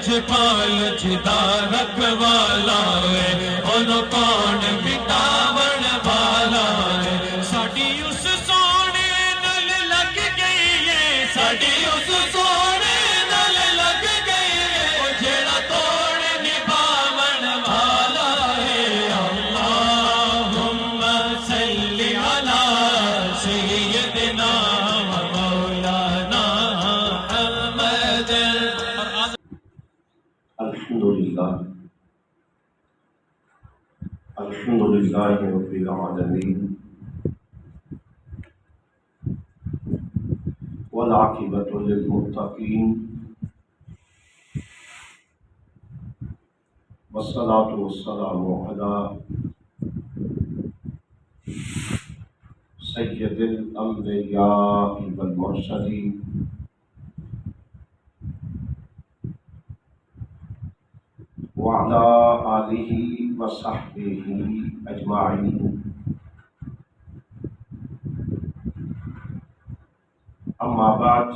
لجپال جدا رکھوالا ہے انہوں کون مٹاون والا ہے ساڈی اس سونے نال لگ گئی ہے ساڈی اس سونے نال لگ گئی ہے جیڑا توڑ نبھاون والا ہے اللہم صلی علی سیدنا و مولانا محمد الحمدللہ رب العالمین والعاقبۃ للمتقین والصلاة والسلام علی سید الانبیاء والمرسلین وعلى آلہ وصحبہ اجمعین اما بعد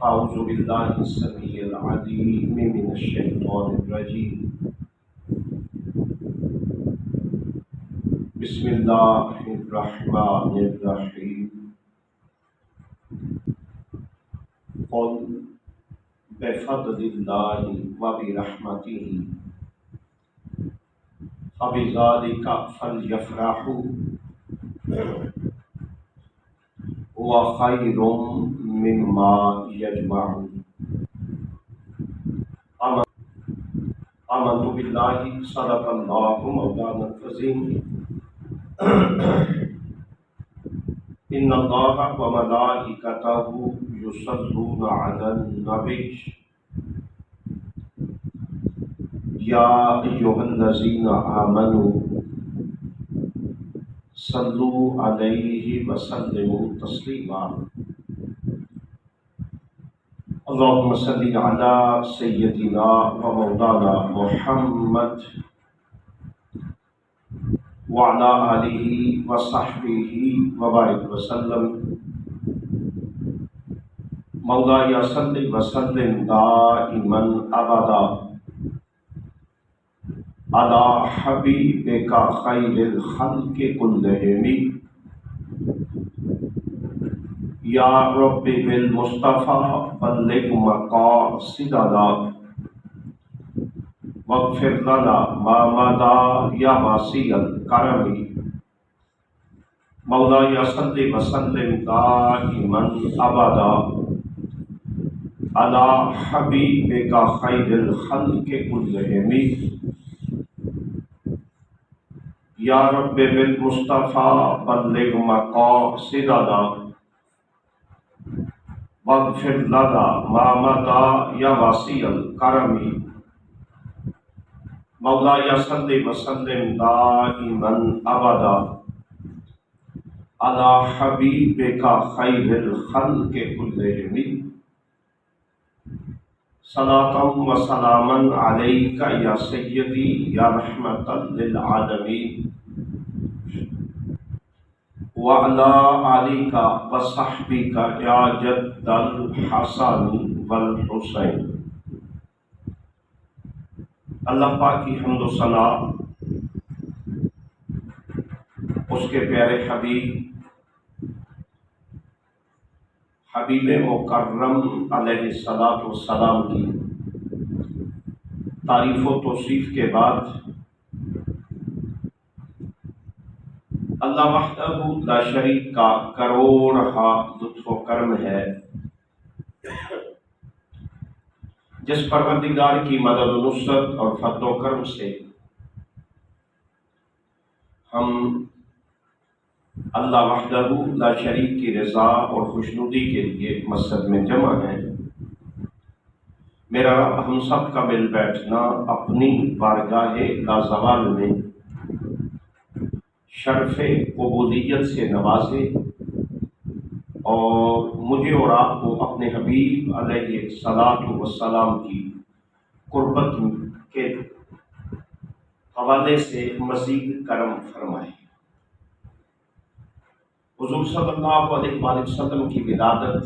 اعوذ باللہ السمیع العلیم من الشیطان الرجیم بسم اللہ الرحمن الرحیم قل بفضل اللہ وبرحمتہ فبذلک فلیفرحوا هو خیر مما یجمعون آمنت باللہ صدق اللہ مولانا العظیم ان اللہ وملائکتہ یصلون علی النبی یا ایھا الذین آمنوا صلوا علیہ وسلموا تسلیما اللہم صلی علی سیدنا و مولانا محمد وعلی آلہ وصحبہ وبارک وسلم مولایا صلی وسلم دائما ابدا علی حبیبک خیر الخلق کلہم یا رب بالمصطفیٰ بلغ مقاصدنا واغفر لنا ما مضى یا واسع الکرم مولایا صلی وسلم دائما ابدا علی حبیبک خیر الخلق کلہم یا رب بالمصطفیٰ بلغ مقاصدنا واغفر لنا ما مضى یا واسع الکرم مولایا صلی وسلم دائما ابدا علی حبیبک خیر الخلق کلہم صلاۃ و سلاما علیک یا سیدی یا رحمۃ للعالمین وعلی آلک وصحبک یا جد الحسن والحسین۔ اللہ پاک کی حمد و ثنا اس کے پیارے حبیب مکرم علیہ الصلاۃ والسلام کی تعریف و توصیف کے بعد اللہ وحدہ لا شریک کا کروڑہا لطف و کرم ہے جس پروردگار کی مدد و نصرت اور فضل و کرم سے ہم اللہ وحدہ لا شریک کی رضا اور خوشنودی کے لیے مسجد میں جمع ہیں۔ میرا رب ہم سب کا مل بیٹھنا اپنی بارگاہ لازوال میں شرف قبولیت سے نوازے اور مجھے اور آپ کو اپنے حبیب علیہ الصلاۃ والسلام کی قربت کے حوالے سے مزید کرم فرمائے۔ حضور صلی اللہ علیہ وآلہ وسلم کی ولادت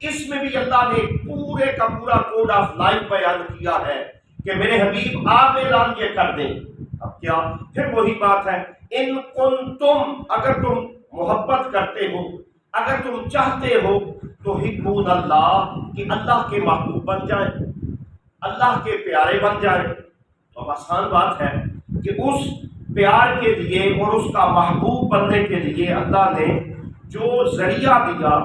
اس میں بھی اللہ نے پورے کا پورا کوڈ آف لائف بیان کیا ہے کہ میرے حبیب آپ اعلان یہ کر دیں. اب کیا؟ پھر وہی بات ہے، ان کنتم، اگر تم محبت کرتے ہو، اگر تم چاہتے ہو تو حبون اللہ، کہ اللہ کے محبوب بن جائیں، اللہ کے پیارے بن جائیں. تو اب آسان بات ہے کہ اس پیار کے لیے اور اس کا محبوب بننے کے لیے اللہ نے جو ذریعہ دیا،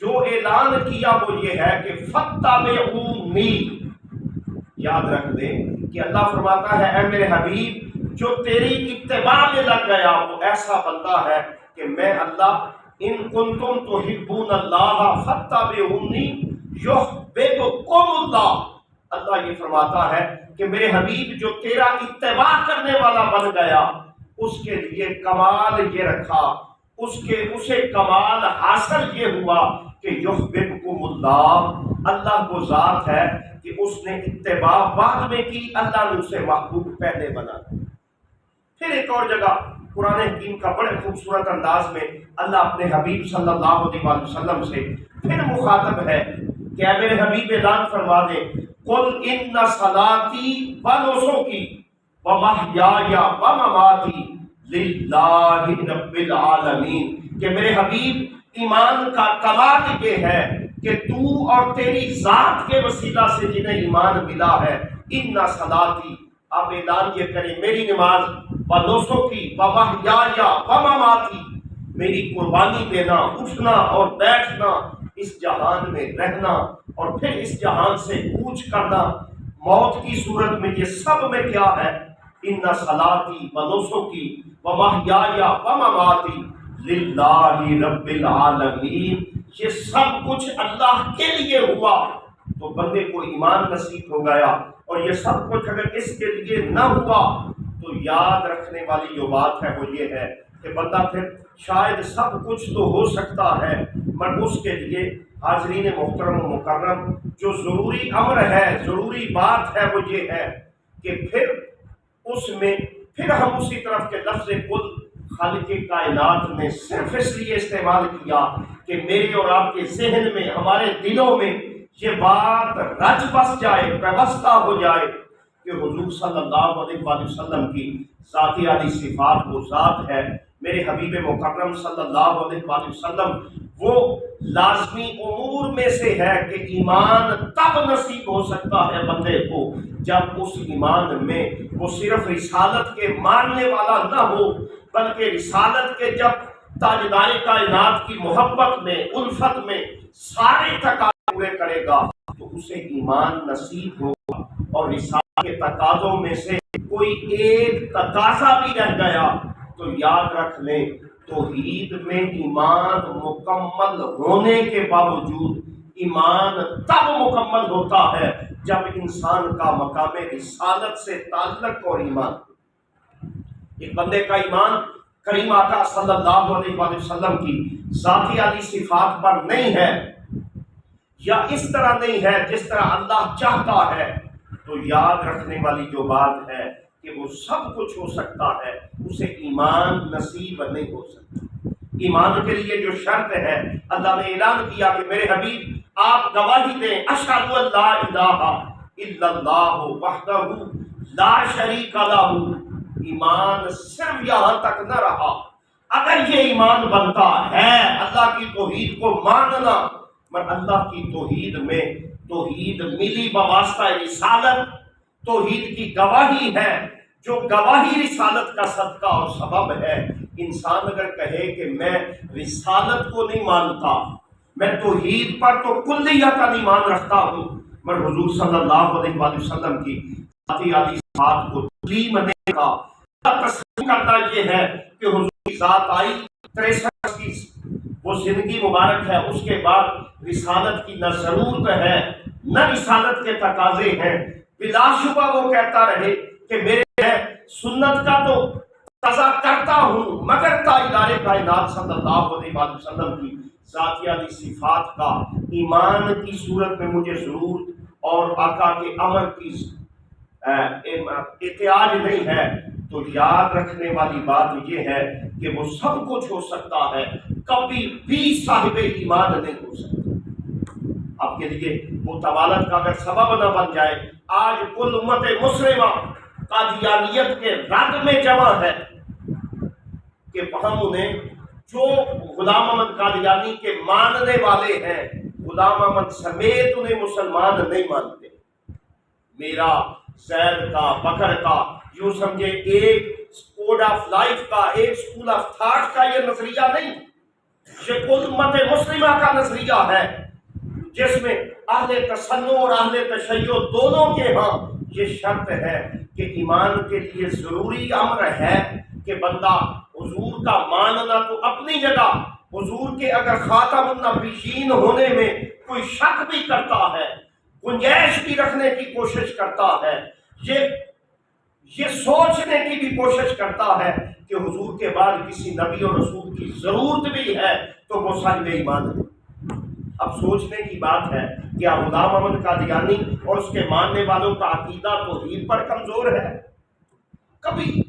جو اعلان کیا، وہ یہ ہے کہ فاتبعونی. یاد رکھ دیں کہ اللہ فرماتا ہے اے میرے حبیب جو تیری اتباع میں لگ گیا وہ ایسا بندہ ہے کہ میں اللہ، ان کنتم تحبون اللہ فاتبعونی یحببکم اللہ. اللہ یہ فرماتا ہے کہ میرے حبیب جو تیرا اتباع کرنے والا بن گیا، اس کے لیے کمال یہ رکھا، اسے کمال حاصل یہ ہوا کہ یحببکم اللہ، اللہ وہ ذات ہے کہ اس نے اتباع بعد میں کی، اللہ نے اسے محبوب پہلے بنا. پھر ایک اور جگہ قرآن حکیم کا بڑے خوبصورت انداز میں اللہ اپنے حبیب صلی اللہ علیہ وسلم سے پھر مخاطب ہے کہ اے میرے حبیب اعلان فرما دے، قل ان صلاتی و نسکی و محیای و مماتی للہ رب العالمین. کہ میرے حبیب ایمان کا کمال یہ ہے کہ تو اور تیری ذات کے وسیلہ سے جنہیں ایمان ملا ہے، ان صلاتی، آپ اعلان یہ کریں میری نماز، و نسکی و محیای و مماتی، میری قربانی دینا، اٹھنا اور بیٹھنا، اس جہان میں رہنا اور پھر اس جہان سے کوچ کرنا موت کی صورت میں، یہ سب میں کیا ہے؟ ان صلاتی و نسکی و محیای و مماتی للہ رب العالمین. یہ سب کچھ اللہ کے لیے ہوا تو بندے کو ایمان نصیب ہو گیا، اور یہ سب کچھ اگر اس کے لیے نہ ہوا تو یاد رکھنے والی جو بات ہے وہ یہ ہے کہ بندہ پھر شاید سب کچھ تو ہو سکتا ہے مگر اس کے لیے حاضرین محترم و مکرم جو ضروری امر ہے، ضروری بات ہے وہ یہ ہے کہ پھر اس میں پھر ہم اسی طرف کے لفظ کل خالق کائنات نے صرف اس لیے استعمال کیا کہ میرے اور آپ کے ذہن میں، ہمارے دلوں میں یہ بات رچ بس جائے، پیوستہ ہو جائے کہ حضور صلی اللہ علیہ وسلم کی ذاتی عالی صفات وہ ذات ہے. میرے حبیب مکرم صلی اللہ علیہ وسلم وہ لازمی امور میں سے ہے کہ ایمان تب نصیب ہو سکتا ہے بندے کو جب اس ایمان میں وہ صرف رسالت کے ماننے والا نہ ہو، بلکہ رسالت کے جب تاجدار کائنات کی محبت میں، الفت میں سارے تقاضے پورے کرے گا تو اسے ایمان نصیب ہوگا. اور رسالت کے تقاضوں میں سے کوئی ایک تقاضا بھی رہ گیا تو یاد رکھ لیں توحید میں ایمان مکمل ہونے کے باوجود ایمان تب مکمل ہوتا ہے جب انسان کا مقام رسالت سے تعلق اور ایمان. ایک بندے کا ایمان کریم آقا صلی اللہ علیہ وسلم کی ذاتی عالی صفات پر نہیں ہے یا اس طرح نہیں ہے جس طرح اللہ چاہتا ہے، تو یاد رکھنے والی جو بات ہے کہ وہ سب کچھ ہو سکتا ہے، اسے ایمان نصیب نہیں ہو سکتا. ایمان کے لیے جو شرط ہے اللہ نے اعلان کیا کہ میرے حبیب آپ گواہی دیں اشہد ان لا الہ الا اللہ وحدہ لا شریک لہ. ایمان صرف یہاں تک نہ رہا، اگر یہ ایمان بنتا ہے اللہ کی توحید کو ماننا، مگر اللہ کی توحید میں توحید ملی بواسطہ رسالت، توحید کی گواہی ہے جو گواہی رسالت کا صدقہ اور سبب ہے. انسان اگر کہے کہ میں رسالت کو نہیں مانتا، میں توحید پر تو کلیت ایمان رکھتا ہوں، مگر حضور صلی اللہ علیہ وسلم کی ذاتی عالی صفات کو تسلیم نہیں کا. تسلیم کرنا یہ ہے کہ حضور کی ذات آئی 63 کی وہ زندگی مبارک ہے، اس کے بعد رسالت کی نہ ضرورت ہے نہ رسالت کے تقاضے ہیں. بلا شبہ وہ کہتا رہے کہ میرے سنت کا تو تقاضا کرتا ہوں، مگر تاجدار کائنات صلی اللہ علیہ وسلم کی ذاتی عالی صفات کا ایمان کی صورت میں مجھے ضرورت اور آقا کے امر کی احتیاج نہیں ہے. تو یاد رکھنے والی بات یہ ہے کہ وہ سب کچھ ہو سکتا ہے، کبھی بھی صاحب ایمان نہیں ہو سکتا. آپ کے لیے وہ طوالت کا اگر سبب نہ بن جائے، آج کل امت مسلمہ قادیانیت کے رد میں جمع ہے کہ ہم انہیں جو غلام احمد قادیانی کے ماننے والے ہیں، غلام احمد سمیت انہیں مسلمان نہیں مانتے۔ میرا، زید کا، بکر کا، یوں سمجھے ایک کوڈ آف لائف کا، ایک اسکول آف تھاٹ کا یہ نظریہ نہیں، یہ کل امت مسلمہ کا نظریہ ہے، جس میں اہل تسنن اور اہل تشیع دونوں کے ہاں یہ شرط ہے کہ ایمان کے لیے ضروری امر ہے کہ بندہ حضور کا ماننا تو اپنی جگہ، حضور کے اگر خاتم النبیین ہونے میں کوئی شک بھی کرتا ہے، گنجائش بھی رکھنے کی کوشش کرتا ہے، یہ سوچنے کی بھی کوشش کرتا ہے کہ حضور کے بعد کسی نبی اور رسول کی ضرورت بھی ہے، تو وہ صاحب ایمان ہے۔ اب سوچنے کی بات ہے کیا غلام احمد قادیانی اور اس کے ماننے والوں کا عقیدہ توحید پر کمزور ہے؟ کبھی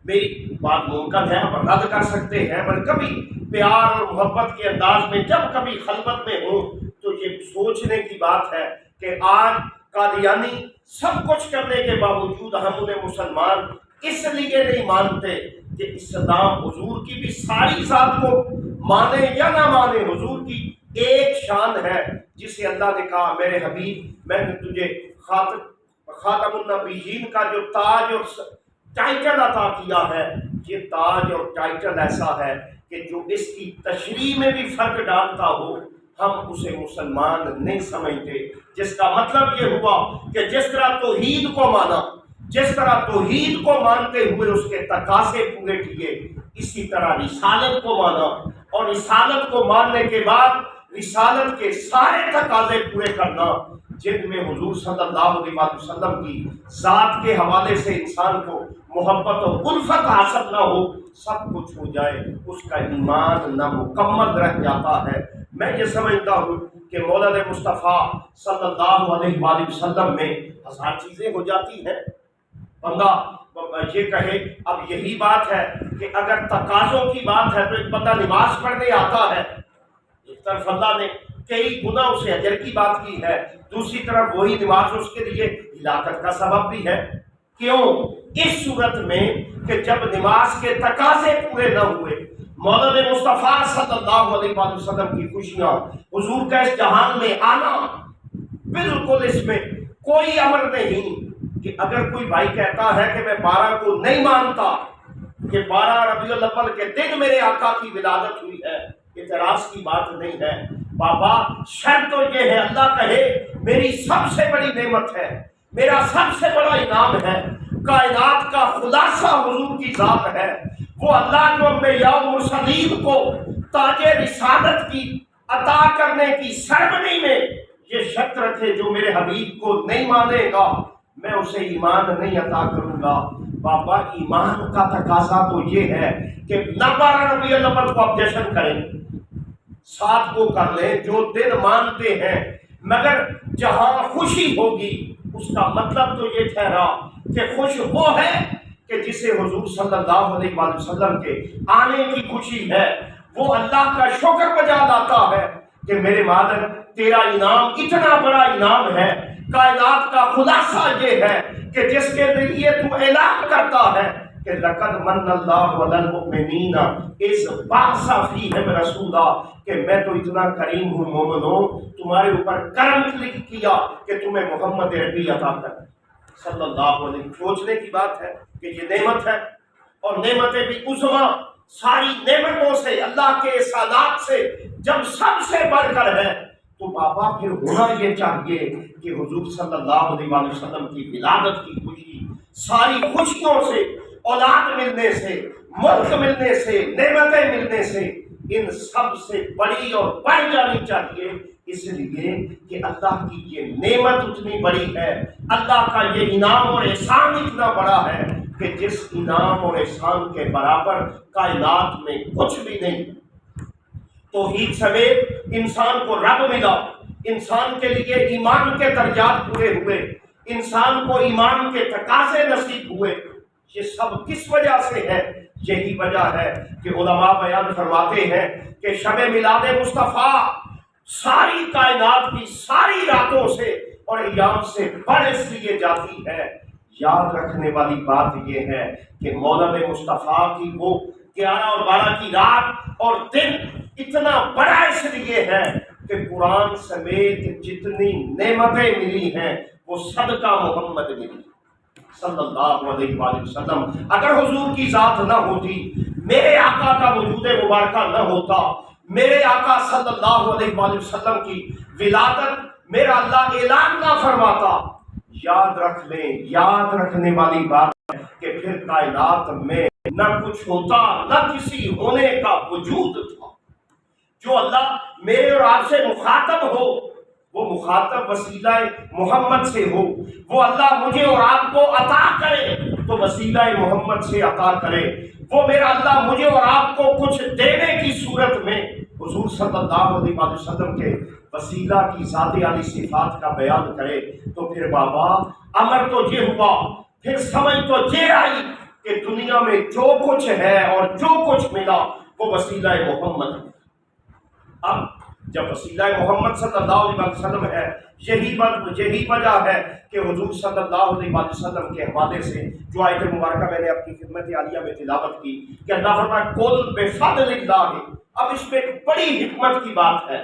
میری بات ممکن ہے، آپ رد کر سکتے ہیں، پر کبھی پیار اور محبت کے انداز میں جب کبھی خلوت میں ہوں تو یہ سوچنے کی بات ہے کہ آج قادیانی سب کچھ کرنے کے باوجود ہم انہیں مسلمان اس لیے نہیں مانتے کہ اسلام حضور کی بھی ساری ذات کو مانے یا نہ مانے، حضور کی ایک شان ہے جسے اللہ نے کہا میرے حبیب میں نے تجھے خاتم النبیین کا جو تاج اور ٹائٹل عطا کیا ہے، یہ تاج اور ٹائٹل ایسا ہے کہ جو اس کی تشریح میں بھی فرق ڈالتا ہو ہم اسے مسلمان نہیں سمجھتے، جس کا مطلب یہ ہوا کہ جس طرح توحید کو مانا، جس طرح توحید کو مانتے ہوئے اس کے تقاضے پورے کیے، اسی طرح رسالت کو مانا، اور رسالت کو ماننے کے بعد رسالت کے سارے تقاضے پورے کرنا جن میں حضور صلی اللہ علیہ وسلم کی ذات کے حوالے سے انسان کو محبت و الفت حاصل نہ ہو، سب کچھ ہو جائے، اس کا ایمان نامکمل رہ جاتا ہے۔ میں یہ سمجھتا ہوں کہ مولا مصطفیٰ صلی اللہ علیہ وآلہ وسلم میں ہزار چیزیں ہو جاتی ہیں، بندہ یہ کہے اب یہی بات ہے کہ اگر تقاضوں کی بات ہے تو ایک بندہ نماز پڑھنے آتا ہے، ایک طرف اللہ نے کئی گنا اسے اجر کی بات کی ہے، دوسری طرف وہی نماز اس کے لیے ہلاکت کا سبب بھی ہے۔ کیوں؟ اس صورت میں کہ جب نماز کے تقاضے پورے نہ ہوئے، مولا مصطفیٰ صلی اللہ علیہ وسلم کی خوشیاں، حضور کا اس جہان میں آنا، بالکل اس میں کوئی امر نہیں کہ اگر کوئی بھائی کہتا ہے کہ میں 12 کو نہیں مانتا کہ 12 ربیع الاول کے دن میرے آقا کی ولادت ہوئی ہے، اعتراض کی بات نہیں ہے۔ بابا شرط تو یہ ہے، اللہ کہے میری سب سے بڑی نعمت ہے، میرا سب سے بڑا انعام ہے، کائنات کا خلاصہ حضور کی ذات ہے، وہ اللہ جو انبیاء و مرسلین کو تاج رسالت کی عطا کرنے کی سرمنی میں یہ شرط رکھے جو میرے حبیب کو نہیں مانے گا میں اسے ایمان نہیں عطا کروں گا۔ بابا ایمان کا تقاضا تو یہ ہے کہ 12 ربیع الاول کو آپ جشن کریں، 7 کو کر لیں، جو دن مانتے ہیں، مگر جہاں خوشی ہوگی اس کا مطلب تو یہ ٹھہرا کہ خوش وہ ہے کہ جسے حضور صلی اللہ علیہ وآلہ وسلم کے آنے کی خوشی ہے، وہ اللہ کا شکر بجا لاتا ہے کہ میرے مالک تیرا انعام اتنا بڑا انعام ہے، کائنات کا خلاصہ یہ ہے کہ جس کے ذریعے تو اعلان کرتا ہے کہ لقد من اللہ علی المؤمنین اذ بعث فیہم رسولا، کہ میں تو اتنا کریم ہوں مومنوں، تمہارے اوپر کرم کیا کہ تمہیں محمد عربی عطا کر صلی اللہ علیہ وسلم۔ سوچنے کی بات ہے کہ یہ نعمت ہے، اور نعمتیں بھی عظما، ساری نعمتوں سے، اللہ کے احسانات سے جب سب سے بڑھ کر ہے تو بابا پھر ہونا یہ چاہیے کہ حضور صلی اللہ علیہ وآلہ وسلم کی ولادت کی خوشی، ساری خوشیوں سے، اولاد ملنے سے، ملک ملنے سے، نعمتیں ملنے سے، ان سب سے بڑی اور بڑھ جانی چاہیے، اس لیے کہ اللہ کی یہ نعمت اتنی بڑی ہے، اللہ کا یہ انعام اور احسان اتنا بڑا ہے کہ جس انعام اور احسان کے برابر کائنات میں کچھ بھی نہیں۔ توحید سمیت انسان کو رب ملا، انسان کے لیے ایمان کے درجات پورے ہوئے، انسان کو ایمان کے تقاضے نصیب ہوئے، یہ سب کس وجہ سے ہے؟ یہی وجہ ہے کہ علماء بیان فرماتے ہیں کہ شب میلاد مصطفیٰ ساری کائنات کی ساری راتوں سے اور ایام سے بڑھ اس لیے جاتی ہے۔ یاد رکھنے والی بات یہ ہے کہ مولد مصطفیٰ کی وہ 11 اور 12 کی رات اور دن اتنا بڑا اس لیے ہے کہ قرآن سمیت جتنی نعمتیں ملی ہیں وہ صدقہ محمد ملی صلی اللہ علیہ وآلہ وسلم۔ اگر حضور کی ذات نہ ہوتی، میرے آقا کا وجود مبارکہ نہ ہوتا، میرے آقا صلی اللہ علیہ وآلہ وسلم کی ولادت میرا اللہ اعلان نہ فرماتا، یاد رکھ لیں، یاد رکھنے والی بات ہے کہ پھر کائنات میں نہ کچھ ہوتا، نہ کسی ہونے کا وجود تھا۔ جو اللہ میرے اور آپ سے مخاطب ہو وہ مخاطب وسیلہ محمد سے ہو، وہ اللہ مجھے اور آپ کو عطا کرے تو وسیلہ محمد سے عطا کرے، وہ میرا اللہ مجھے اور آپ کو کچھ دینے کی صورت میں حضور صلی اللہ علیہ وسلم کے وسیلہ کی ذات عالی صفات کا بیان کرے، تو پھر بابا امر تو یہ ہوا، پھر سمجھ تو یہ آئی کہ دنیا میں جو کچھ ہے اور جو کچھ ملا وہ وسیلہ محمد ہے۔ اب جب وسیلہ محمد صلی اللہ علیہ وسلم ہے، یہی وجہ ہے کہ حضور صلی اللہ علیہ وسلم کے حوالے سے جو آیت مبارکہ میں نے اپنی خدمت عالیہ میں تلاوت کی کہ اللہ فرمایا قل بفضل اللہ، اب اس میں ایک بڑی حکمت کی بات ہے،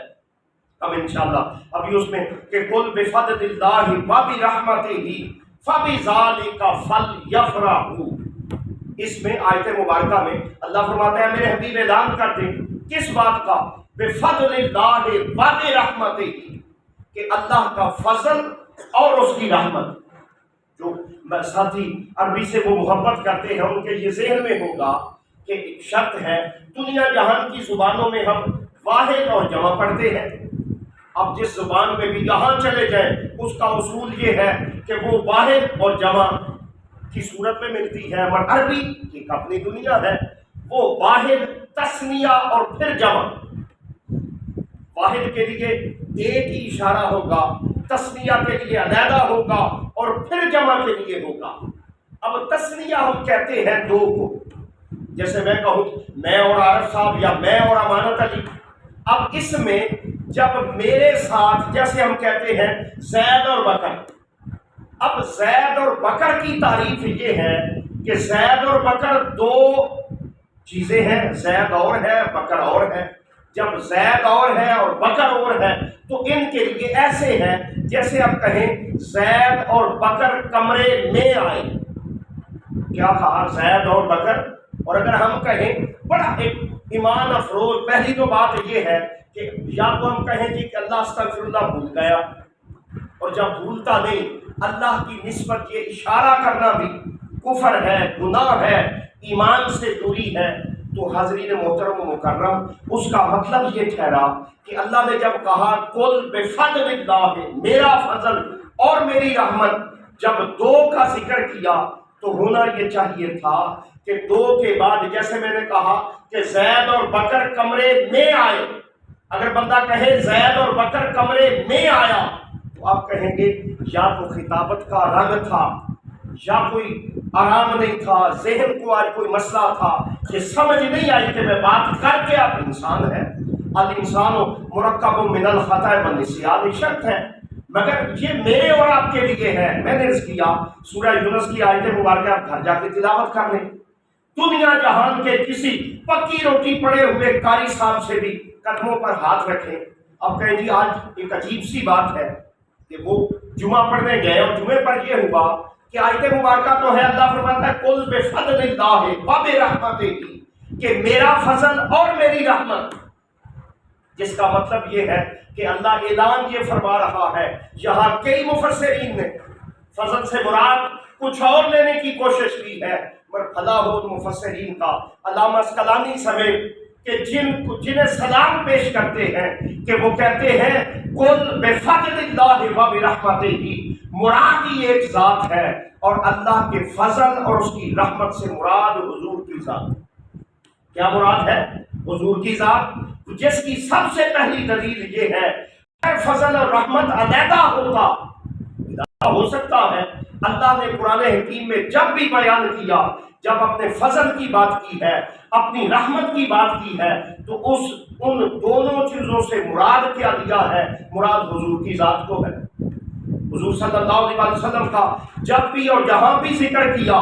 اب انشاءاللہ ابھی اس میں کہ قل بفضل اللہ وبرحمتہ فبذلک فلیفرحوا، اس میں آیت مبارکہ میں اللہ فرماتا ہے میرے حبیب اعلان کر دیں کس بات کا، بفضل اللہ وبرحمتہ، کہ اللہ کا فضل اور اس کی رحمت۔ جو ساتھی عربی سے وہ محبت کرتے ہیں ان کے یہ ذہن میں ہوگا کہ ایک شرط ہے، دنیا جہان کی زبانوں میں ہم واحد اور جمع پڑھتے ہیں، اب جس زبان میں بھی جہاں چلے جائیں اس کا اصول یہ ہے کہ وہ واحد اور جمع کی صورت میں ملتی ہے، اور عربی ایک اپنی دنیا ہے، وہ واحد، تثنیہ اور پھر جمع۔ واحد کے لیے ایک ہی اشارہ ہوگا، تثنیہ کے لیے علیحدہ ہوگا اور پھر جمع کے لیے ہوگا۔ اب تثنیہ ہم کہتے ہیں دو کو، جیسے میں کہوں میں اور عارف صاحب یا میں اور امانت علی، اب اس میں جب میرے ساتھ جیسے ہم کہتے ہیں زید اور بکر، اب زید اور بکر کی تعریف یہ ہے کہ زید اور بکر دو چیزیں ہیں، زید اور ہے بکر اور ہے۔ جب زید اور ہے اور بکر اور ہے تو ان کے لیے ایسے ہیں جیسے آپ کہیں زید اور بکر کمرے میں آئے، کیا کہا زید اور بکر، اور اگر ہم کہیں بڑا ایک ایمان افروز، پہلی تو بات یہ ہے کہ یا تو ہم کہیں جی کہ اللہ استغفر اللہ بھول گیا، اور جب بھولتا نہیں اللہ کی نسبت یہ اشارہ کرنا بھی کفر ہے، گناہ ہے، ایمان سے دوری ہے، تو حاضرین محترم و مکرم اس کا مطلب یہ ٹھہرا کہ اللہ نے جب کہا قل بفضل اللہ، میرا فضل اور میری رحمت، جب دو کا ذکر کیا تو ہونا یہ چاہیے تھا کہ دو کے بعد جیسے میں نے کہا کہ زید اور بکر کمرے میں آئے، اگر بندہ کہے زید اور بکر کمرے میں آیا تو آپ کہیں گے یا تو خطابت کا رنگ تھا یا کوئی آرام نہیں تھا، ذہن کو آج کوئی مسئلہ تھا کہ سمجھ نہیں آئی کہ میں بات کر کے اب انسان ہے، الانسان مرکب من الخطا والنسیان شرط ہے، مگر یہ میرے اور آپ کے لیے ہے۔ میں نے عرض کیا سورہ یونس کی آیت مبارکہ آپ گھر جا کے تلاوت کر لیں، دنیا جہان کے کسی پکی روٹی پڑے ہوئے قاری صاحب سے بھی قدموں پر ہاتھ رکھیں، اب کہیں جی آج ایک عجیب سی بات ہے کہ وہ جمعہ پڑھنے گئے اور جمعے پر یہ ہوا کہ آیت مبارکہ تو ہے اللہ فرماتا ہے قل بفضل اللہ وبرحمتہ، کہ میرا فضل اور میری رحمت، جس کا مطلب یہ ہے کہ اللہ اعلان یہ فرما رہا ہے۔ یہاں کئی مفسرین نے فضل سے مراد کچھ اور لینے کی کوشش کی ہے، پر بھلا ہو مفسرین کا، علامہ اسقلانی سمیت کہ جنہیں سلام پیش کرتے ہیں کہ وہ کہتے ہیں قل بفضل اللہ وبرحمتہ، مراد ہی ایک ذات ہے اور اللہ کے فضل اور اس کی رحمت سے مراد حضور کی ذات۔ کیا مراد ہے؟ حضور کی ذات، جس کی سب سے پہلی دلیل یہ ہے کہ فضل اور رحمت علیحدہ ہوتا ہو سکتا ہے۔ اللہ نے قرآن حکیم میں جب بھی بیان کیا جب اپنے فضل کی بات کی ہے، اپنی رحمت کی بات کی ہے، تو ان دونوں چیزوں سے مراد کیا لیا ہے؟ مراد حضور کی ذات کو ہے۔ حضور صلی اللہ علیہ وسلم کا جب بھی اور جہاں بھی ذکر کیا،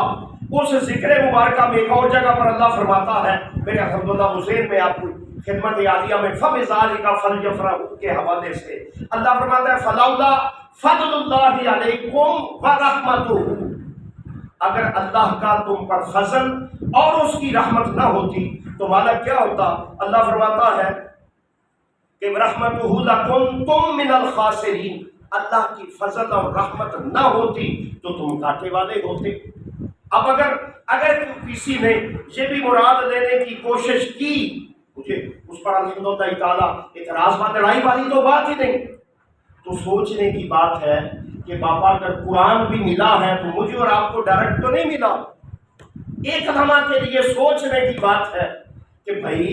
اس ذکر مبارکہ میں ایک اور جگہ پر اللہ فرماتا ہے، میرے الحمدللہ حسین میں آپ کو خدمت عالیہ میں فَبِذَلِكَ فَلْيَفْرَحُوا کے حوالے سے اللہ فرماتا ہے فَلَوْلَا فَضْلُ اللَّهِ عَلَيْكُمْ وَرَحْمَتُهُ، اگر اللہ کا تم پر فضل اور اس کی رحمت نہ ہوتی تو مانا کیا ہوتا؟ اللہ فرماتا ہے کہ رحمتہ لکنتم من الخاسرین، اللہ کی فضل اور رحمت نہ ہوتی تو تم گھاٹے والے ہوتے۔ اب اگر کسی نے یہ بھی مراد لینے کی کوشش کی، مجھے اس پر الحمدللہ تعالیٰ اعتراض و لڑائی والی تو بات ہی نہیں، تو سوچنے کی بات ہے کہ بابا اگر قرآن بھی ملا ہے تو مجھے اور آپ کو ڈائریکٹ تو نہیں ملا۔ ایک لمحہ کے لیے سوچنے کی بات ہے کہ بھائی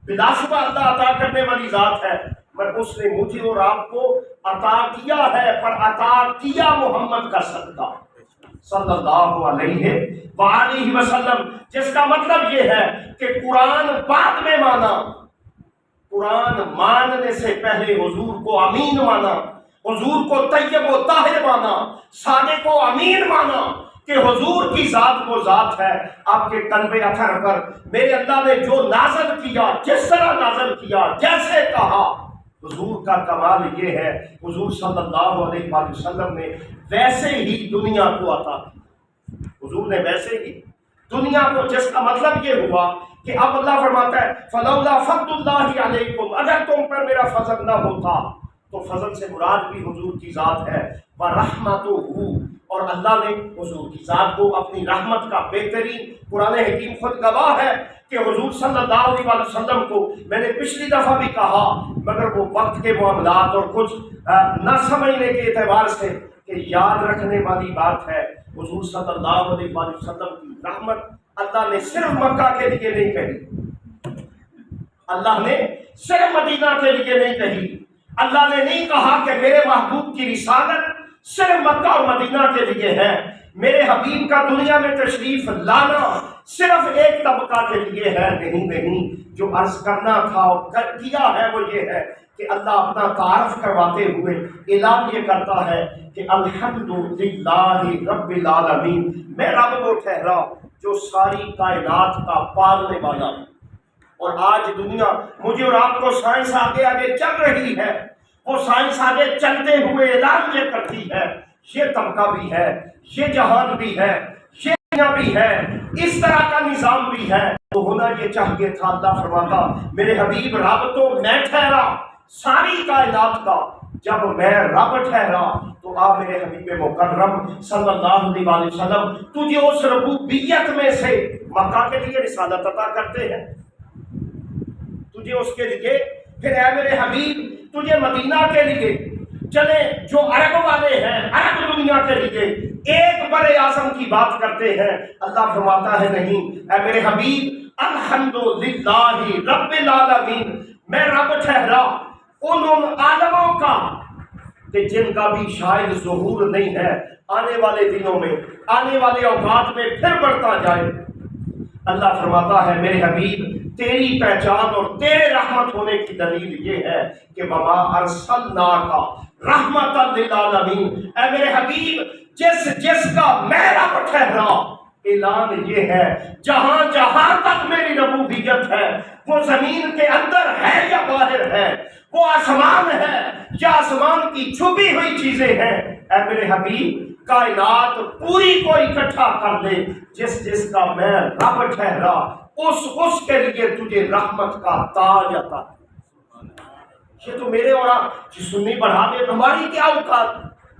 بلا شبہ اللہ عطا کرنے والی ذات ہے، مگر اس نے مجھے اور آپ کو عطا کیا ہے، پر عطا کیا محمد کا صدقہ صلی اللہ علیہ وآلہ وسلم، جس کا مطلب یہ ہے کہ قرآن بعد میں مانا، قرآن ماننے سے پہلے حضور کو امین مانا، حضور کو طیب و طاہر مانا، صادق و امین مانا، کہ حضور کی ذات وہ ذات ہے۔ آپ کے قلب اطہر پر میرے اللہ نے جو نازل کیا، جس طرح نازل کیا، جیسے کہا، حضور کا کمال یہ ہے حضور صلی اللہ علیہ وآلہ وسلم نے ویسے ہی دنیا کو عطا کی، حضور نے ویسے ہی دنیا کو، جس کا مطلب یہ ہوا کہ اب اللہ فرماتا ہے فَلَوْلَا فَضْلُ اللَّهِ عَلَيْكُمْ، اگر تم پر میرا فضل نہ ہوتا تو فضل سے مراد بھی حضور کی ذات ہے، وَرَحْمَتُهُ، اور اللہ نے حضور کی ذات کو اپنی رحمت کا بہترین، قرآن حکیم خود گواہ ہے کہ حضور صلی اللہ علیہ وسلم کو میں نے پچھلی دفعہ بھی کہا، مگر وہ وقت کے معاملات اور کچھ نہ سمجھنے کے اعتبار سے کہ یاد رکھنے والی بات ہے، حضور صلی اللہ علیہ وسلم کی رحمت اللہ نے صرف مکہ کے لیے نہیں کہی، اللہ نے صرف مدینہ کے لیے نہیں کہی، اللہ نے نہیں کہا کہ میرے محبوب کی رسالت صرف مکہ اور مدینہ کے لیے ہے، میرے حبیب کا دنیا میں تشریف لانا صرف ایک طبقہ کے لیے ہے، نہیں، جو عرض کرنا تھا اور کیا ہے وہ یہ ہے کہ اللہ اپنا تعارف کرواتے ہوئے اعلان یہ کرتا ہے کہ الحمدللہ رب العالمین، میں رب وہ ٹھہرا جو ساری کائنات کا پالنے والا ہے۔ اور آج دنیا، مجھے اور آپ کو سائنس آگے چل رہی ہے، وہ سائنس آگے چلتے ہوئے اعلان یہ کرتی ہے یہ طبقہ بھی ہے، یہ جہان بھی ہے، یہ دنیا بھی ہے، اس طرح کا نظام بھی ہے۔ تو ہونا یہ چاہیے تھا، اللہ فرماتا میرے حبیب رب تو میں ٹھہرا ساری کائنات کا، جب میں رب ٹھہرا تو آپ میرے حبیب مکرم صلی اللہ علیہ وسلم تجھے اس ربوبیت میں سے مکہ کے لیے رسالت عطا کرتے ہیں، تجھے اس کے لیے، پھر اے میرے حبیب تجھے مدینہ کے لیے، چلے جو عرب والے ہیں عرب دنیا کے لیے ایک بر اعظم کی بات کرتے ہیں، اللہ فرماتا ہے نہیں، اے میرے حبیب الحمدللہ رب العالمین، میں رب ٹھہرا ان عالموں کا کہ جن کا بھی شاید ظہور نہیں ہے، آنے والے دنوں میں، آنے والے اوقات میں پھر بڑھتا جائے۔ اللہ فرماتا ہے میرے حبیب تیری پہچان اور تیرے رحمت ہونے کی دلیل یہ ہے کہ وما ارسلناک رحمتا للعالمین، اے میرے حبیب جس کا میں رب ٹھہرا، اعلان یہ ہے جہاں جہاں تک میری ربوبیت ہے، وہ زمین کے اندر ہے یا باہر ہے، وہ آسمان ہے یا آسمان کی چھپی ہوئی چیزیں ہیں، اے میرے حبیب کائنات پوری کو اکٹھا کر لے، جس کا میں رب ٹھہرا اس کے لیے تجھے رحمت کا تاج عطا۔ یہ تو میرے اور آپ کی سنی بڑھا دے، ہماری کیا اوقات؟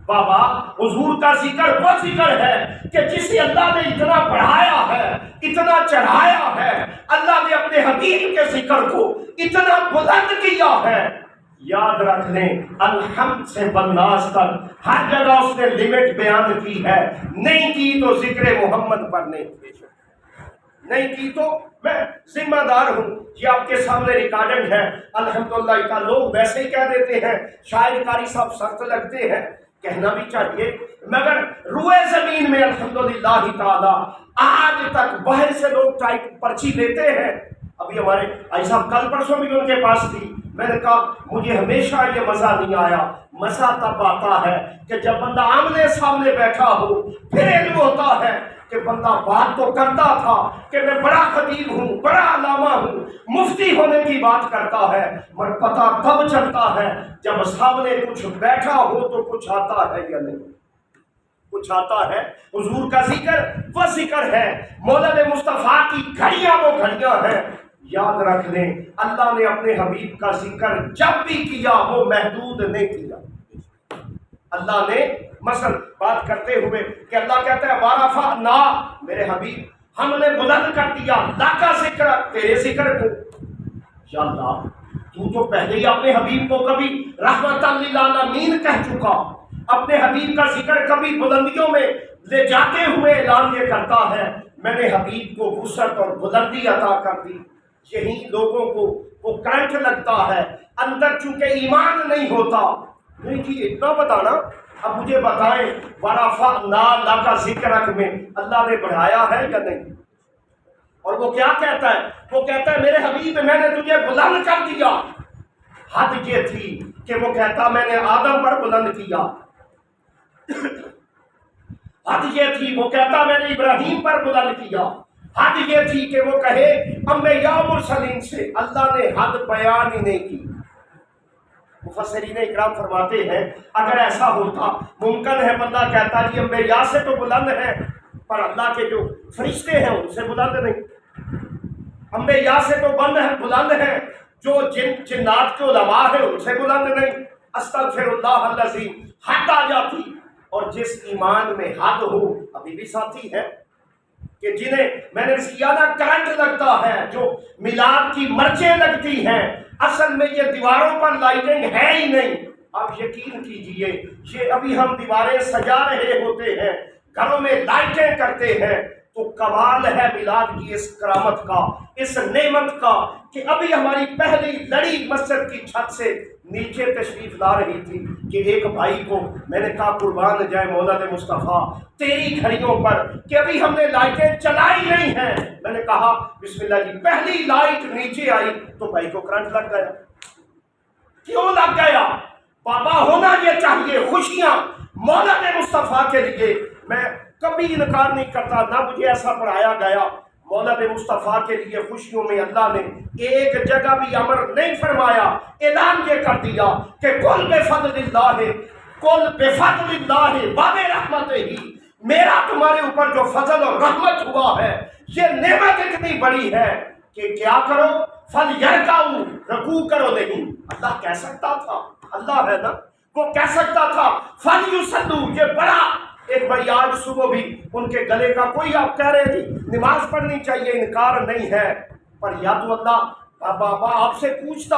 بابا حضور کا ذکر وہ ذکر ہے کہ جسے اللہ نے اتنا بڑھایا ہے، اتنا چڑھایا ہے، اللہ نے اپنے حبیب کے ذکر کو اتنا بلند کیا ہے۔ یاد رکھ لیں الحمد سے والناس تک ہر جگہ اس نے لمٹ بیان کی ہے، نہیں کی تو ذکر محمد پر نہیں کی تو میں ذمہ دار ہوں، یہ آپ کے سامنے ریکارڈنگ ہے۔ الحمدللہ کا لوگ ویسے ہی کہہ دیتے ہیں، شاید قاری صاحب سخت لگتے ہیں، کہنا بھی چاہیے، مگر روئے زمین میں الحمدللہ تعالی آج تک باہر سے لوگ ٹائپ پرچی دیتے ہیں. ابھی ہمارے آئی صاحب کل پرسوں بھی ان کے پاس تھی، میں نے کہا مجھے ہمیشہ یہ مزہ نہیں آیا. مزہ تب آتا ہے کہ جب بندہ آمنے سامنے بیٹھا ہو، پھر علم ہوتا ہے کہ بندہ بات تو کرتا تھا کہ میں بڑا خطیب ہوں، بڑا علامہ ہوں، مفتی ہونے کی بات کرتا ہے، مگر پتہ تب چلتا ہے جب سامنے کچھ بیٹھا ہو تو کچھ آتا ہے یا نہیں. کچھ آتا ہے. حضور کا ذکر وہ ذکر ہے، مولد مصطفیٰ کی گھڑیاں وہ گھڑیاں ہیں. یاد رکھ لیں اللہ نے اپنے حبیب کا ذکر جب بھی کیا وہ محدود نہیں کیا. اللہ نے مثلا بات کرتے ہوئے کہ اللہ کہتا ہے وَرَفَعْنَا، میرے حبیب ہم نے بلند کر دیا اللہ کا ذکر تیرے ذکر کو. یا اللہ تو پہلے ہی اپنے حبیب کو کبھی رحمت للعالمین کہہ چکا، اپنے حبیب کا ذکر کبھی بلندیوں میں لے جاتے ہوئے اعلان یہ کرتا ہے میں نے حبیب کو وسعت اور بلندی عطا کر دی. یہی لوگوں کو وہ کرنٹ لگتا ہے اندر، چونکہ ایمان نہیں ہوتا. نہیں جی اتنا بتانا، اب مجھے بتائیں وَرَفَعْنَا اللہ کا ذکر میں اللہ نے بڑھایا ہے یا نہیں؟ اور وہ کیا کہتا ہے؟ وہ کہتا ہے میرے حبیب میں نے تجھے بلند کر دیا. حد یہ تھی کہ وہ کہتا میں نے آدم پر بلند کیا. حد یہ تھی وہ کہتا میں نے ابراہیم پر بلند کیا. حد یہ تھی کہ وہ کہے انبیاء مرسلین سے. اللہ نے حد بیان ہی نہیں کی. مفسرین اکرام فرماتے ہیں اگر ایسا ہوتا ممکن ہے بندہ کہتا جی انبیاء سے تو بلند ہے پر اللہ کے جو فرشتے ہیں ان سے بلند نہیں. انبیاء سے تو بلند ہیں، جو جنات کے علماء ہیں ان سے بلند نہیں. استغفر اللہ العظیم. حد آ جاتی. اور جس ایمان میں حد ہو، ابھی بھی ساتھی ہے کہ جنہیں میں نے زیادہ کرنٹ لگتا ہے، جو میلاد کی مرچیں لگتی ہیں، اصل میں یہ دیواروں پر لائٹنگ ہے ہی نہیں. آپ یقین کیجئے یہ ابھی ہم دیواریں سجا رہے ہوتے ہیں، گھروں میں لائٹیں کرتے ہیں، تو کمال ہے میلاد کی اس کرامت کا، اس نعمت کا کہ ابھی ہماری پہلی لڑی مسجد کی چھت سے نیچے تشریف لا رہی تھی کہ ایک بھائی کو میں نے کہا قربان جائے مولد مصطفیٰ تیری گھڑیوں پر کہ ابھی ہم نے لائٹیں چلائی نہیں ہیں. میں نے کہا بسم اللہ جی، پہلی لائٹ نیچے آئی تو بھائی کو کرنٹ لگ گیا. کیوں لگ گیا؟ بابا ہونا یہ چاہیے خوشیاں مولد مصطفیٰ کے لیے. میں کبھی انکار نہیں کرتا، نہ مجھے ایسا پڑھایا گیا. مولد مصطفیٰ کے لیے خوشیوں میں اللہ نے ایک جگہ بھی امر نہیں فرمایا، اعلان یہ کر دیا کہ قل بفضل اللہ، قل بفضل اللہ وبرحمتہ، میرا تمہارے اوپر جو فضل اور رحمت ہوا ہے یہ نعمت اتنی بڑی ہے کہ کیا کرو فلیرکعوا، رکوع کرو. نہیں اللہ کہہ سکتا تھا، اللہ ہے نا، وہ کہہ سکتا تھا فلیصلوا. یہ بڑا ایک بھائی آج صبح بھی ان کے گلے کا کوئی آپ کہہ رہے تھے نماز پڑھنی چاہیے، انکار نہیں ہے، پر یا تو اللہ بابا آپ سے پوچھتا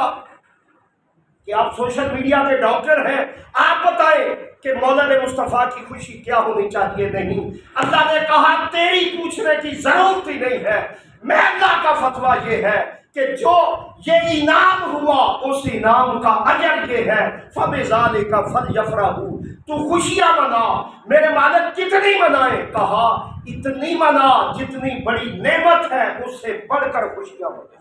کہ آپ سوشل میڈیا کے ڈاکٹر ہیں، آپ بتائیں کہ مولد مصطفیٰ کی خوشی کیا ہونی چاہیے. نہیں، اللہ نے کہا تیری پوچھنے کی ضرورت ہی نہیں ہے. میں اللہ کا فتویٰ یہ ہے کہ جو یہ انعام ہوا اس انعام کا اجر یہ ہے فَبِذَلِكَ فَلْيَفْرَحُوا، تو خوشیاں منا. میرے مالک کتنی منائے؟ کہا اتنی منا جتنی بڑی نعمت ہے اس سے بڑھ کر خوشیاں منا.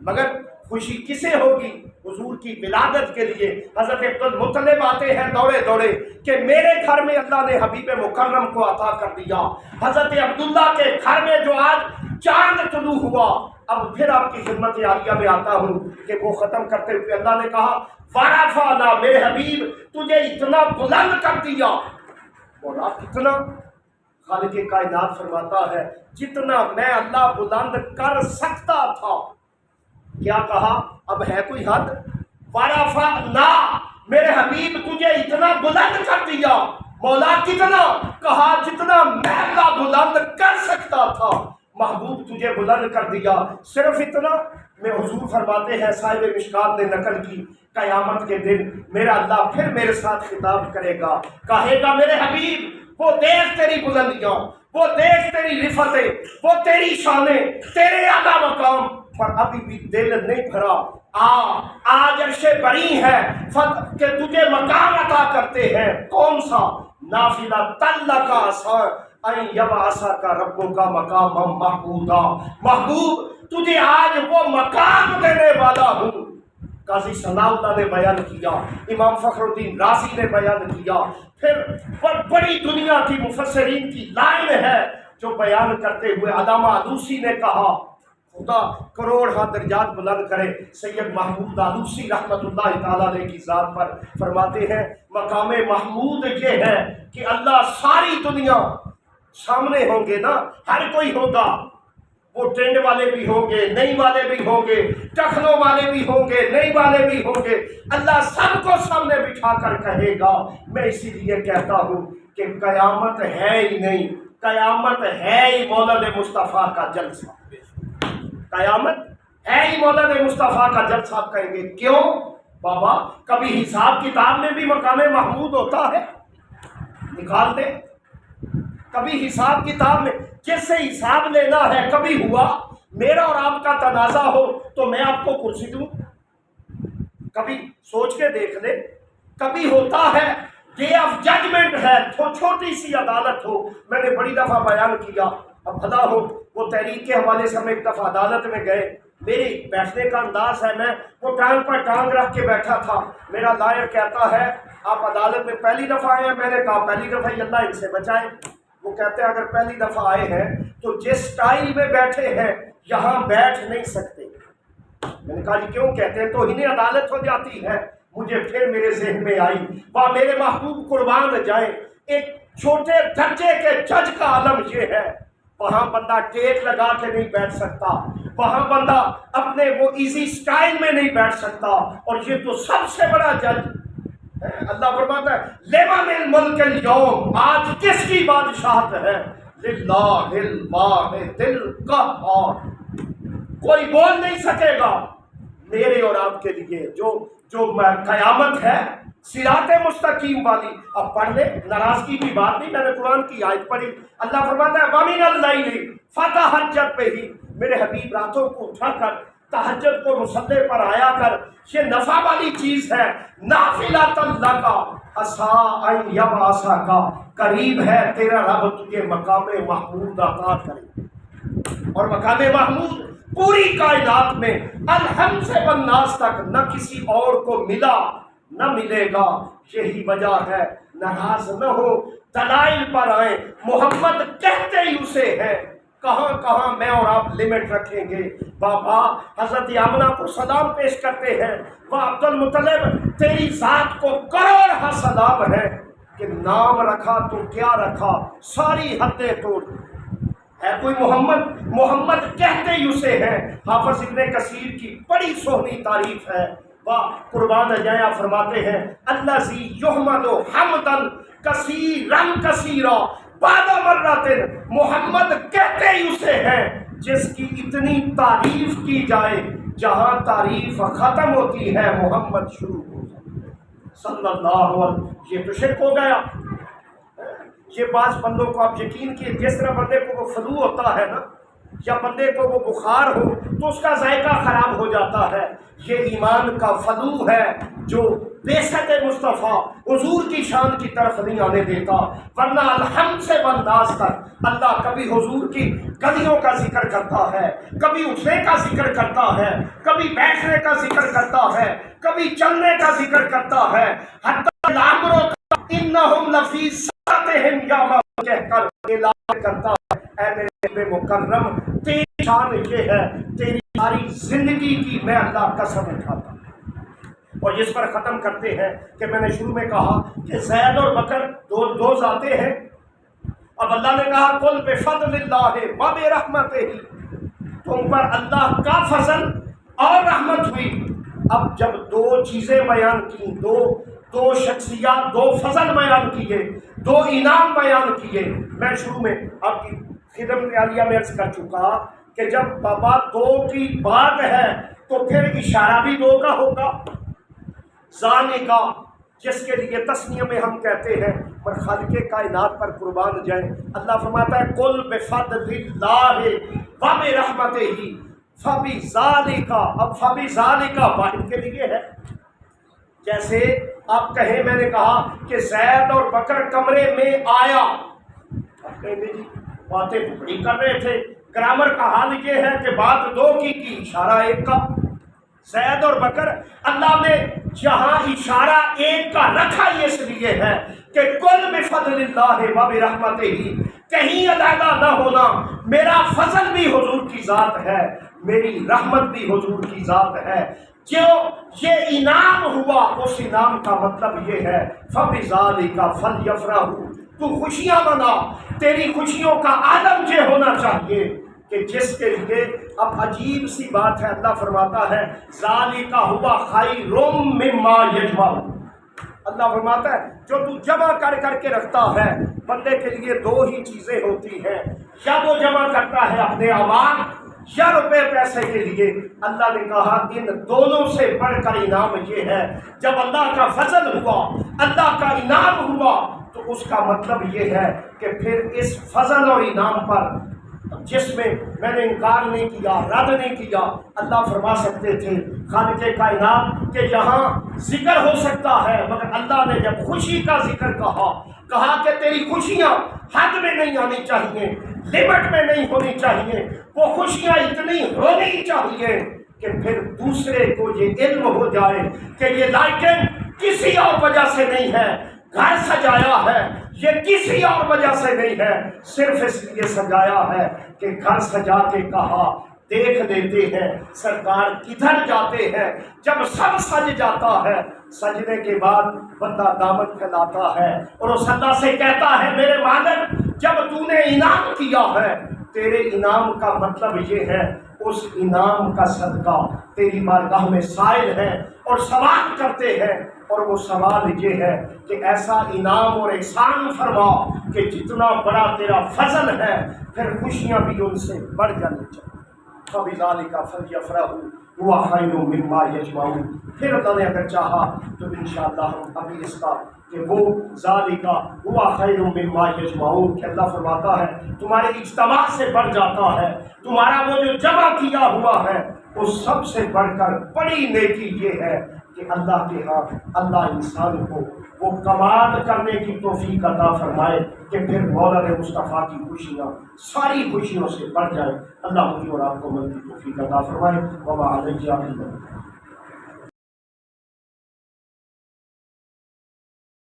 مگر خوشی کسے ہوگی؟ حضور کی ولادت کے لیے. حضرت عبدالمطلب آتے ہیں دوڑے دوڑے کہ میرے گھر میں اللہ نے حبیب مکرم کو عطا کر دیا. حضرت عبداللہ کے گھر میں جو آج چاند طلوع ہوا. اب پھر آپ کی خدمت عالیہ میں آتا ہوں کہ وہ ختم کرتے ہوئے اللہ نے کہا وَرَفَعْنَا، میرے حبیب تجھے اتنا بلند کر دیا. مولا کتنا؟ خالق کائنات فرماتا ہے جتنا میں اللہ بلند کر سکتا تھا. کیا کہا؟ اب ہے کوئی حد؟ وَرَفَعْنَا، میرے حبیب تجھے اتنا بلند کر دیا. مولا کتنا؟ کہا جتنا میں اللہ بلند کر سکتا تھا. محبوب تجھے بلند کر دیا. صرف اتنا؟ میں حضور فرماتے ہیں صاحب مشکات نے نقل کی قیامت کے دن میرا اللہ پھر میرے ساتھ خطاب کرے گا، کہے گا میرے حبیب وہ دیکھ تیری بلندیاں، وہ دیکھ تیری رفتیں، وہ تیری شانیں، تیرے اعلیٰ مقام. پر ابھی بھی دل نہیں بھرا، آج عرش بری ہے کہ تجھے مقام عطا کرتے ہیں۔ کون سا؟ نافلہ تلک عسیٰ ان یبعثک ربک مقاما محمودا۔ محبوب تجھے آج وہ مقام دینے والا ہوں۔ قاضی ثناء اللہ نے بیان کیا، امام فخر الدین رازی نے بیان کیا، پھر بڑی دنیا کی مفسرین کی لائن ہے جو بیان کرتے ہوئے علامہ آلوسی نے کہا، خدا کروڑ درجات بلند کرے، سید محمود آلوسی رحمت اللہ تعالیٰ علیہ کی ذات پر فرماتے ہیں مقام محمود یہ ہے کہ اللہ ساری دنیا سامنے ہوں گے نا، ہر کوئی ہوگا، وہ ٹرینڈ والے بھی ہوں گے، نئی والے بھی ہوں گے، ٹخنوں والے بھی ہوں گے، نئی والے بھی ہوں گے، اللہ سب کو سامنے بٹھا کر کہے گا۔ میں اسی لیے کہتا ہوں کہ قیامت ہے ہی نہیں، قیامت ہے ہی مولد مصطفیٰ کا جلسہ، قیامت ہے ہی مولد مصطفیٰ کا جلسہ۔ آپ کہیں گے کیوں بابا؟ کبھی حساب کتاب میں بھی مقام محمود ہوتا ہے، نکال دے۔ کبھی حساب کتاب میں جس سے حساب لینا ہے، کبھی ہوا میرا اور آپ کا تنازع ہو تو میں آپ کو کرسی دوں؟ کبھی سوچ کے دیکھ لے، کبھی ہوتا ہے ڈے آف ججمنٹ ہے، چھوٹی سی عدالت ہو۔ میں نے بڑی دفعہ بیان کیا، اب بھلا ہو وہ تحریک کے حوالے سے ہم ایک دفعہ عدالت میں گئے، میری بیٹھنے کا انداز ہے، میں وہ ٹانگ پر ٹانگ رکھ کے بیٹھا تھا، میرا لائر کہتا ہے آپ عدالت میں پہلی دفعہ آئے ہیں؟ میں نے کہا پہلی دفعہ ہی، اللہ ان سے بچائے۔ وہ کہتے ہیں اگر پہلی دفعہ آئے ہیں تو جس سٹائل میں بیٹھے ہیں یہاں بیٹھ نہیں سکتے۔ میں نے کہا جی کیوں؟ کہتے ہیں تو انہیں عدالت ہو جاتی ہے۔ مجھے پھر میرے ذہن میں آئی، واہ میرے محبوب قربان جائیں، ایک چھوٹے درجے کے جج کا عالم یہ ہے، وہاں بندہ ٹیک لگا کے نہیں بیٹھ سکتا، وہاں بندہ اپنے وہ ایزی سٹائل میں نہیں بیٹھ سکتا، اور یہ تو سب سے بڑا جج۔ اللہ فرماتا ہے لمن الملک اليوم، آج کس کی بادشاہت ہے؟ للہ الواحد القہار۔ کوئی بول نہیں سکے گا میرے اور آپ کے لیے جو قیامت ہے صراط مستقیم والی۔ اب پڑھ لے، ناراضگی کی بات نہیں، میں نے قرآن کی آیت پڑھی، اللہ فرماتا ہے وَمِنَ اللَّيْلِ فَتَہجد بِهِ، میرے حبیب راتوں کو اٹھا کر تہجد کو مصلی پر آیا کر، یہ نفع والی چیز ہے۔ نافلۃ لک عسیٰ ان یبعثک، قریب ہے تیرا رب تجھے مقام محمود عطا کرے۔ اور مقام محمود پوری کائنات میں الحمد سے والناس تک نہ کسی اور کو ملا نہ ملے گا۔ یہی وجہ ہے ناراض نہ ہو، دلائل پر آئیں، محمد کہتے ہی اسے ہیں۔ کہاں کہاں میں اور آپ لمٹ رکھیں گے؟ بابا حضرت آمنہ کو سلام پیش کرتے ہیں، وہ عبد المطلب تیری ذات کو کروڑ سلام ہے، کہ نام رکھا تو کیا رکھا، ساری حدیں توڑ۔ ہے کوئی محمد؟ محمد کہتے ہی اسے ہیں۔ حافظ ابن کثیر کی بڑی سہنی تعریف ہے، واہ قربان جائیں، فرماتے ہیں الذی یحمد حمدا کثیرا کثیرا بعد مرات، محمد کہتے ہی اسے ہیں جس کی اتنی تعریف کی جائے جہاں تعریف ختم ہوتی ہے محمد شروع ہو جائے صلی اللہ علیہ وسلم۔ یہ تو شرک ہو گیا۔ یہ بعض بندوں کو آپ یقین کیے، جس طرح بندے کو وہ فلو ہوتا ہے نا، یا بندے کو وہ بخار ہو تو اس کا ذائقہ خراب ہو جاتا ہے، یہ ایمان کا فلو ہے جو بیست مصطفیٰ حضور کی شان کی طرف نہیں آنے دیتا۔ ورنہ الحمد سے والناس تک اللہ کبھی حضور کی گلیوں کا ذکر کرتا ہے، کبھی اٹھنے کا ذکر کرتا ہے، کبھی بیٹھنے کا ذکر کرتا ہے، کبھی چلنے کا ذکر کرتا ہے، حتی الامروں کا انہم لفی سکرتہم یعمہون کہہ کر اعلان کرتا ہے۔ اے میرے مکرم تیری شان یہ ہے، تیری ساری زندگی کی میں اللہ قسم اٹھاتا ہوں۔ اور جس پر ختم کرتے ہیں کہ میں نے شروع میں کہا کہ زید اور بکر دو ذاتیں ہیں، اب اللہ نے کہا قل بفضل اللہ وبرحمتہ، تم پر اللہ کا فضل اور رحمت ہوئی۔ اب جب دو چیزیں بیان کی، دو شخصیات، دو فضل بیان کیے، دو انعام بیان کیے، میں شروع میں آپ کی خدمت عالیہ میں عرض کر چکا کہ جب بابا دو کی بات ہے تو پھر اشارہ بھی دو کا ہوگا، زانے کا، جس کے لیے تسنیہ میں ہم کہتے ہیں، پر خالق کائنات پر قربان جائیں۔ اللہ فرماتا ہے قل بفضل اللہ وبرحمتہ فَبِذَالِكَ، اب فَبِذَالِكَ واحد کے لیے ہے. جیسے آپ کہیں میں نے کہا کہ زید اور بکر کمرے میں آیا، آپ کہیں گے جی باتیں بڑی کر رہے تھے. گرامر کا حال یہ ہے کہ بات دو کی اشارہ ایک کا. زید اور بکر، اللہ نے جہاں اشارہ ایک کا رکھا یہ اس لیے ہے کہ کل بفضل اللہ و برحمتہ، کہیں علیحدہ نہ ہونا. میرا فضل بھی حضور کی ذات ہے، میری رحمت بھی حضور کی ذات ہے. جو یہ انعام ہوا اس انعام کا مطلب یہ ہے فَبِذَالِكَ فَلْيَفْرَحُوا، تو خوشیاں منا. تیری خوشیوں کا عالم یہ ہونا چاہیے کہ جس کے لیے، اب عجیب سی بات ہے، اللہ فرماتا ہے ذَالِكَ هُوَ خَيْرٌ مِّمَّا يَجْمَعُونَ. اللہ فرماتا ہے جو تو جمع کر کے رکھتا ہے، بندے کے لیے دو ہی چیزیں ہوتی ہیں، یا وہ جمع کرتا ہے اپنے اعمال یا روپے پیسے کے لیے. اللہ نے کہا ان دونوں سے بڑھ کر انعام یہ ہے جب اللہ کا فضل ہوا، اللہ کا انعام ہوا، تو اس کا مطلب یہ ہے کہ پھر اس فضل اور انعام پر جس میں میں نے انکار نہیں کیا، رد نہیں کیا، اللہ فرما سکتے تھے خالق کائنات کہ یہاں ذکر ہو سکتا ہے، مگر اللہ نے جب خوشی کا ذکر کہا کہ تیری خوشیاں حد میں نہیں آنی چاہیے، لمٹ میں نہیں ہونی چاہیے، وہ خوشیاں اتنی ہونی چاہیے کہ پھر دوسرے کو یہ علم ہو جائے کہ یہ لائٹنگ کسی اور وجہ سے نہیں ہے، گھر سجایا ہے یہ کسی اور وجہ سے نہیں ہے، صرف اس لیے سجایا ہے کہ گھر سجا کے کہا دیکھ لیتے ہیں سرکار کدھر جاتے ہیں. جب سب سج جاتا ہے، سجنے کے بعد بندہ دامن پھیلاتا ہے اور اس اللہ سے کہتا ہے میرے مالک جب تو نے انعام کیا ہے، تیرے انعام کا مطلب یہ ہے اس انعام کا صدقہ تیری بارگاہ میں سائل ہے اور سوال کرتے ہیں. اور وہ سوال یہ ہے کہ ایسا انعام اور احسان فرما کہ جتنا بڑا تیرا فضل ہے پھر خوشیاں بھی ان سے بڑھ جانی چاہیے. فَبِذَالِكَ فَلْيَفْرَحُوا هُوَ خَيْرٌ مِّمَّا يَجْمَعُونَ. پھر اللہ نے اگر چاہا تو انشاءاللہ ہم ابھی اس کا کہ وہ ذَالِكَ هُوَ خَيْرٌ مِّمَّا يَجْمَعُونَ کہ اللہ فرماتا ہے تمہارے اجتماع سے بڑھ جاتا ہے، تمہارا وہ جو جمع کیا ہوا ہے اس سب سے بڑھ کر بڑی نیکی یہ ہے کہ اللہ کے ہاں اللہ انسان کو وہ کمال کرنے کی توفیق عطا فرمائے کہ پھر مولد مصطفیٰ کی خوشیاں ساری خوشیوں سے بڑھ جائیں. اللہ مجھے اور آپ کو مل کی توفیق عطا فرمائے. وما علیہ